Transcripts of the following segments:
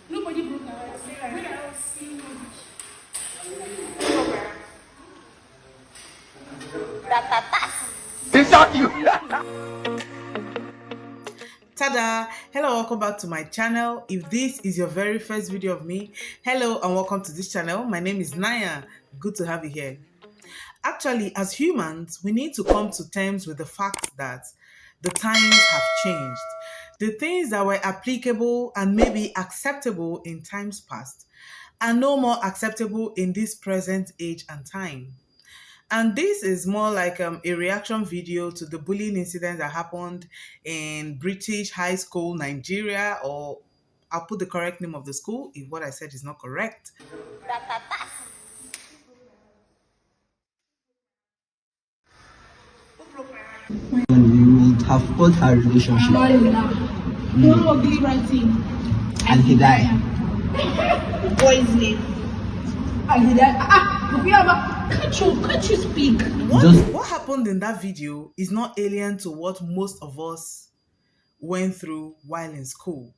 Nobody broke our hearts. When I was seeing It's not you. Tada! Hello, welcome back to my channel. If this is your very first video of me, hello and welcome to this channel. My name is Nanya. Good to have you here. Actually, as humans, we need to come to terms with the fact that the times have changed. The things that were applicable and maybe acceptable in times past are no more acceptable in this present age and time. And this is more like a reaction video to the bullying incident that happened in British high school, Nigeria, or I'll put the correct name of the school if what I said is not correct. We would have got her relationship. And he died. boy's name. Can't you speak? What happened in that video is not alien to what most of us went through while in school.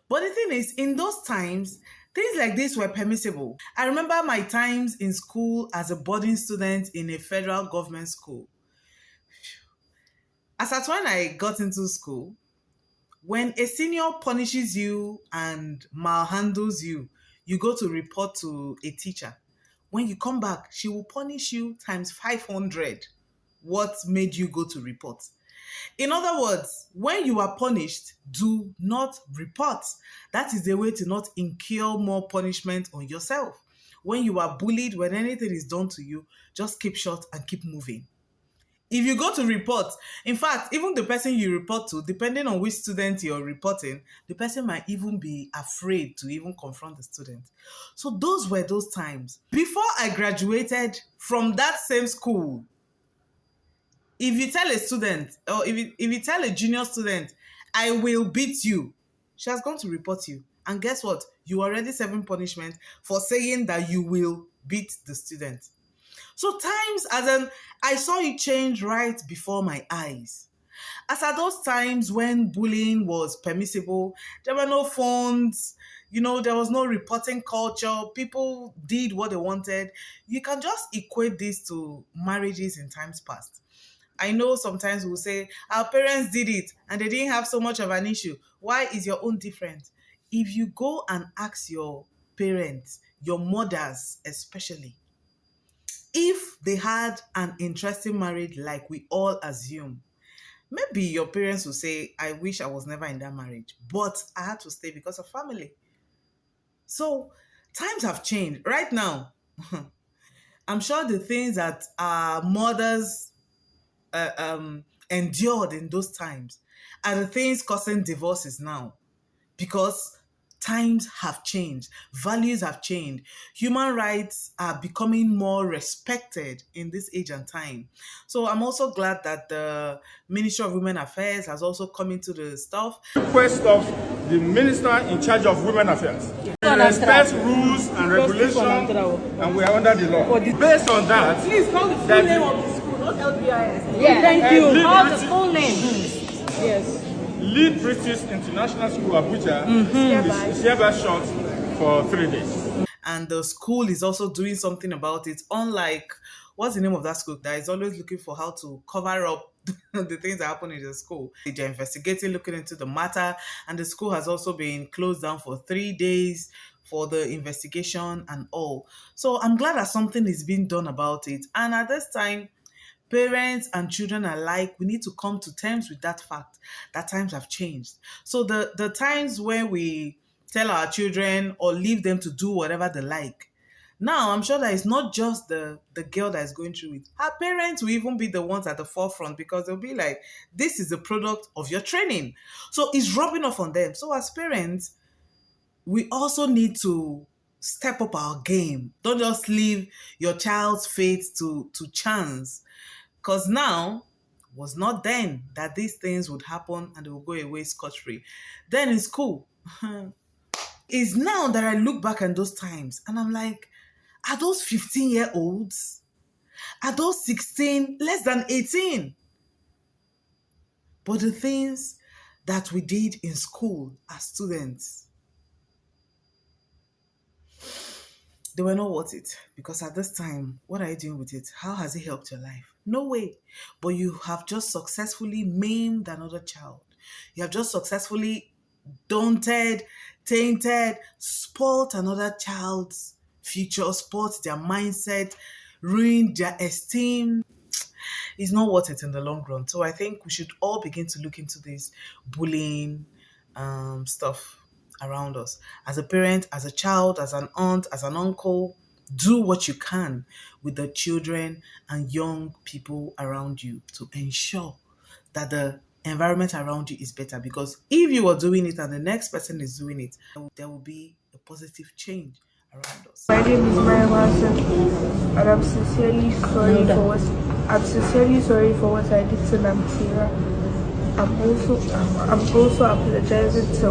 But the thing is, in those times, things like this were permissible. I remember my times in school as a boarding student in a federal government school. As at when I got into school, when a senior punishes you and malhandles you, you go to report to a teacher. When you come back, she will punish you times 500 what made you go to report. In other words, when you are punished, do not report. That is the way to not incur more punishment on yourself. When you are bullied, when anything is done to you, just keep short and keep moving. If you go to report, in fact, even the person you report to, depending on which student you're reporting, the person might even be afraid to even confront the student. So those were those times. Before I graduated from that same school, if you tell a student, or if you tell a junior student, I will beat you, she has gone to report you. And guess what? You already serving punishment for saying that you will beat the student. So times, I saw it change right before my eyes. As at those times when bullying was permissible, there were no phones, there was no reporting culture, people did what they wanted. You can just equate this to marriages in times past. I know sometimes we'll say, our parents did it and they didn't have so much of an issue. Why is your own different? If you go and ask your parents, your mothers especially, if they had an interesting marriage like we all assume, maybe your parents will say, I wish I was never in that marriage, but I had to stay because of family. So times have changed. Right now, I'm sure the things that our mothers endured in those times are the things causing divorces now, because times have changed, values have changed, human rights are becoming more respected in this age and time. So I'm also glad that the Ministry of Women Affairs has also come into the stuff. Request of the minister in charge of women affairs. We respect rules and regulations, and we are under the law. Based on that, Please call the full name of the school, not LBIS. Yeah, thank you. Call the full name. Yes. Lead British International School Abuja is hereby shut for 3 days. And the school is also doing something about it, unlike, what's the name of that school that is always looking for how to cover up the things that happen in the school. They're investigating, looking into the matter, and the school has also been closed down for 3 days for the investigation and all. So I'm glad that something is being done about it. And at this time, parents and children alike, we need to come to terms with that fact that times have changed. So the times when we tell our children or leave them to do whatever they like, now I'm sure that it's not just the girl that is going through it. Her parents will even be the ones at the forefront, because they'll be like, this is the product of your training. So it's rubbing off on them. So as parents, we also need to step up our game. Don't just leave your child's fate to chance. Because now was not then that these things would happen and they will go away scot-free. Then in school, it's now that I look back at those times and I'm like, are those 15-year-olds? Are those 16, less than 18? But the things that we did in school as students, they were not worth it. Because at this time, what are you doing with it? How has it helped your life? No way. But you have just successfully maimed another child. You have just successfully daunted, tainted, spoilt another child's future, spoilt their mindset, ruined their esteem. It's not worth it in the long run. So I think we should all begin to look into this bullying stuff around us. As a parent, as a child, as an aunt, as an uncle, do what you can with the children and young people around you to ensure that the environment around you is better. Because if you are doing it and the next person is doing it, there will be a positive change around us. My name is Maya Martin, and I'm sincerely sorry for what I did to Namtira. I'm also apologizing to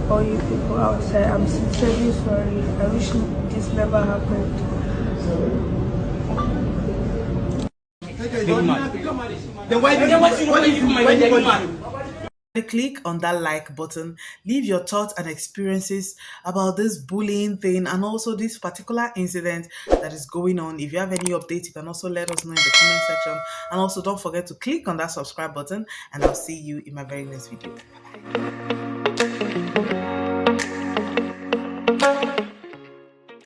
all you people outside. I'm sincerely sorry. I wish this never happened. Then why did you Click on that like button, leave your thoughts and experiences about this bullying thing and also this particular incident that is going on. If you have any updates, you can also let us know in the comment section, and also don't forget to click on that subscribe button, and I'll see you in my very next video. Bye.